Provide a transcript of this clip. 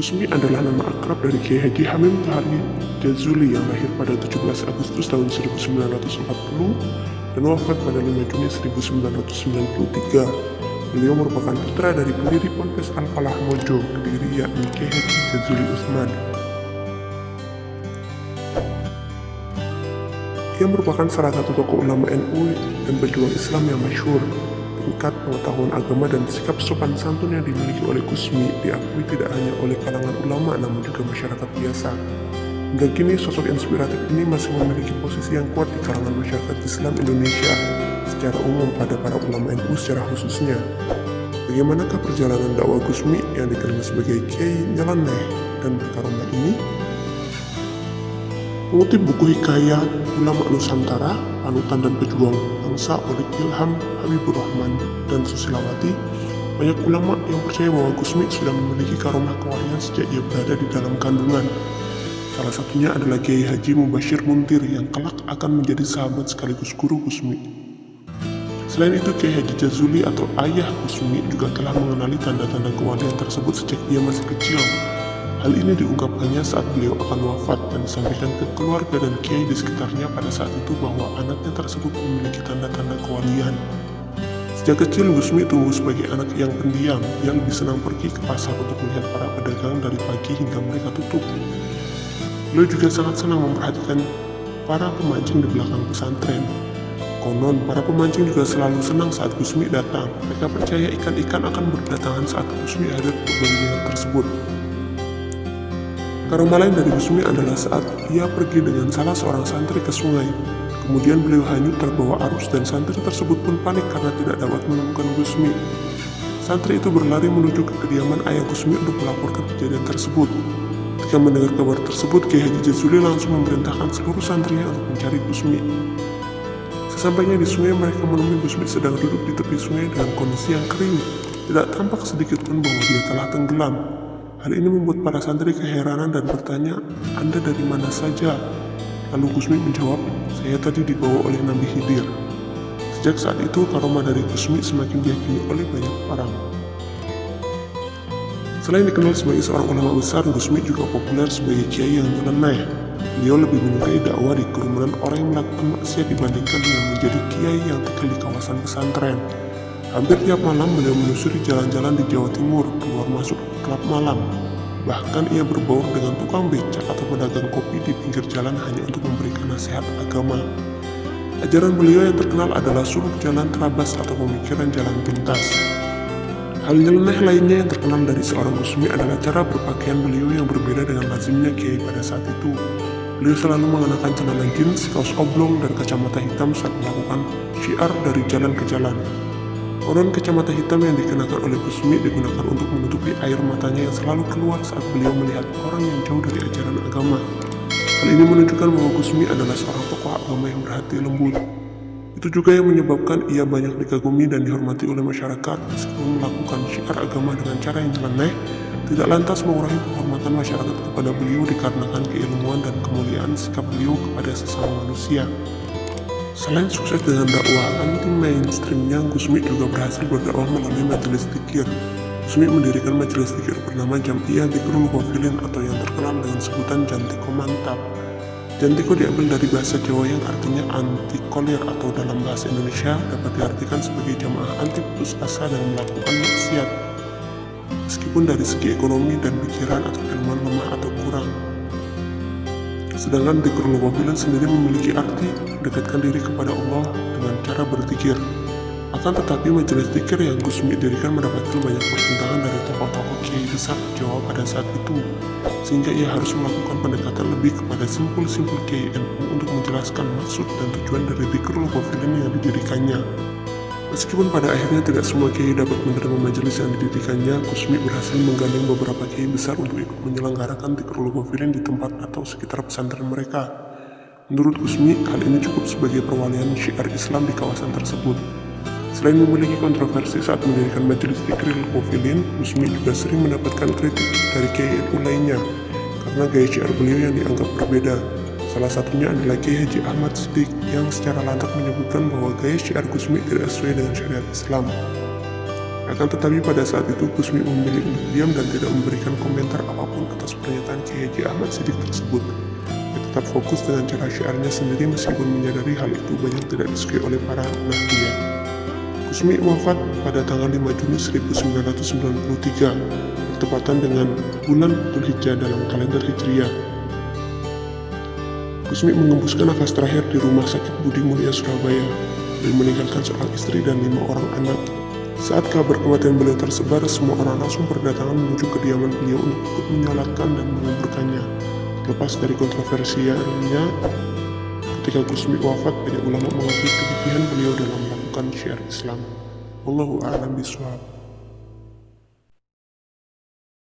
Gusmi adalah nama akrab dari Kiai Haji Hamim Tahari Jazuli yang lahir pada 17 Agustus tahun 1940 dan wafat pada 5 Juni 1993. Beliau merupakan putra dari pendiri Ponpes Al-Falah Mojo, Kediri, yakni Kiai Haji Jazuli Utsman. Ia merupakan salah satu tokoh ulama NU dan pejuang Islam yang masyhur. Tingkat pengetahuan agama dan sikap sopan santun yang dimiliki oleh Gusmi diakui tidak hanya oleh kalangan ulama namun juga masyarakat biasa. Hingga kini sosok inspiratif ini masih memiliki posisi yang kuat di kalangan masyarakat Islam Indonesia secara umum pada para ulama NU secara khususnya. Bagaimanakah perjalanan dakwah Gusmi yang dikenal sebagai Kiai Nyeleneh dan Berkaromah ini? Mengutip buku hikayat Ulama Nusantara, Panutan dan Pejuang Bangsa oleh Ilham Habibur Rahman dan Susilawati, banyak ulama yang percaya bahwa Gusmi sudah memiliki karomah kewalian sejak ia berada di dalam kandungan. Salah satunya adalah Kiai Haji Mubashir Muntir yang kelak akan menjadi sahabat sekaligus guru Gusmi. Selain itu, Kiai Haji Jazuli atau ayah Gusmi juga telah mengenali tanda-tanda kewalian tersebut sejak ia masih kecil. Hal ini diungkapkannya saat beliau akan wafat dan disampaikan ke keluarga dan kiai di sekitarnya pada saat itu bahwa anaknya tersebut memiliki tanda-tanda kewalian. Sejak kecil, Gusmi tumbuh sebagai anak yang pendiam. Ia lebih senang pergi ke pasar untuk melihat para pedagang dari pagi hingga mereka tutup. Beliau juga sangat senang memperhatikan para pemancing di belakang pesantren. Konon, para pemancing juga selalu senang saat Gusmi datang. Mereka percaya ikan-ikan akan berdatangan saat Gusmi hadir untuk melihat tersebut. Karomah lain dari Gusmi adalah saat ia pergi dengan salah seorang santri ke sungai. Kemudian beliau hanyut terbawa arus dan santri tersebut pun panik karena tidak dapat menemukan Gusmi. Santri itu berlari menuju ke kediaman ayah Gusmi untuk melaporkan kejadian tersebut. Ketika mendengar kabar tersebut, Kiai Haji Jazuli langsung memerintahkan seluruh santrinya untuk mencari Gusmi. Sesampainya di sungai, mereka menemui Gusmi sedang duduk di tepi sungai dengan kondisi yang kering. Tidak tampak sedikit pun bahwa dia telah tenggelam. Hal ini membuat para santri keheranan dan bertanya, "Anda dari mana saja?" Lalu Gusmi menjawab, "Saya tadi dibawa oleh Nabi Khidir." Sejak saat itu, karomah dari Gusmi semakin diyakini oleh banyak orang. Selain dikenal sebagai seorang ulama besar, Gusmi juga populer sebagai kiai yang nyeleneh. Beliau lebih menyukai dakwah di kerumunan orang yang melakukan maksiat dibandingkan dengan menjadi kiai yang tinggal di kawasan pesantren. Hampir tiap malam beliau menyusuri jalan-jalan di Jawa Timur, keluar masuk klub malam. Bahkan ia berbaur dengan tukang becak atau pedagang kopi di pinggir jalan hanya untuk memberikan nasihat agama. Ajaran beliau yang terkenal adalah suluk jalan terabas atau pemikiran jalan pintas. Hal nyeleneh lainnya yang terkenal dari seorang Gusmi adalah cara berpakaian beliau yang berbeda dengan lazimnya kiai pada saat itu. Beliau selalu mengenakan celana jeans, kaos oblong, dan kacamata hitam saat melakukan syiar dari jalan ke jalan. Konon kacamata hitam yang dikenakan oleh Gusmi digunakan untuk menutupi air matanya yang selalu keluar saat beliau melihat orang yang jauh dari ajaran agama. Hal ini menunjukkan bahwa Gusmi adalah seorang tokoh agama yang berhati lembut. Itu juga yang menyebabkan ia banyak dikagumi dan dihormati oleh masyarakat. Meskipun melakukan syiar agama dengan cara yang nyeleneh, tidak lantas mengurangi penghormatan masyarakat kepada beliau dikarenakan keilmuan dan kemuliaan sikap beliau kepada sesama manusia. Selain sukses dengan dakwah anti-mainstreamnya, Gusmi juga berhasil berdakwah melalui majelis dzikir. Gusmi mendirikan majelis dzikir bernama Jam'iyah Dzikrul Ghafilin atau yang terkenal dengan sebutan Jantiko Mantap. Jantiko diambil dari bahasa Jawa yang artinya anti kolir atau dalam bahasa Indonesia dapat diartikan sebagai jamaah anti putus asa dan melakukan maksiat. Meskipun dari segi ekonomi dan pikiran atau ilmuwan lemah atau kurang. Sedangkan Dzikrul Ghafilin sendiri memiliki arti mendekatkan diri kepada Allah dengan cara berzikir. Akan tetapi majelis zikir yang Gusmi dirikan mendapatkan banyak pertentangan dari tokoh-tokoh kiai besar Jawa pada saat itu, sehingga ia harus melakukan pendekatan lebih kepada simpul-simpul kiai NU untuk menjelaskan maksud dan tujuan dari Dzikrul Ghafilin yang didirikannya. Meskipun pada akhirnya tidak semua kiai dapat menerima majelis yang didirikannya, Gusmi berhasil menggandeng beberapa kiai besar untuk ikut menyelenggarakan Dzikrul Ghafilin di tempat atau sekitar pesantren mereka. Menurut Gusmi, hal ini cukup sebagai perwalian syiar Islam di kawasan tersebut. Selain memiliki kontroversi saat mendirikan majelis Dzikrul Ghafilin, Gusmi juga sering mendapatkan kritik dari kiai NU lainnya karena gaya syiar beliau yang dianggap berbeda. Salah satunya adalah Kiai Haji Ahmad Siddiq yang secara lantang menyebutkan bahwa gaya syiar Gusmi tidak sesuai dengan syariat Islam. Akan tetapi pada saat itu Gusmi memilih untuk diam dan tidak memberikan komentar apapun atas pernyataan Kiai Haji Ahmad Siddiq tersebut. Dia tetap fokus dengan cara syiarnya sendiri meskipun menyadari hal itu banyak tidak disukai oleh para Nahdliyah. Gusmi wafat pada tanggal 5 Juni 1993, bertepatan dengan bulan Dzulhijjah dalam kalender Hijriah. Gusmi mengembuskan nafas terakhir di Rumah Sakit Budi Mulia Surabaya dan meninggalkan seorang istri dan 5 orang anak. Saat kabar kematian beliau tersebar, semua orang langsung berdatangan menuju kediaman beliau untuk ikut menyolatkan dan menguburkannya. Terlepas dari kontroversialnya, ketika Gusmi wafat, banyak ulama mengakui kegigihan beliau dalam melakukan syiar Islam. Wallahu a'lam bishawab.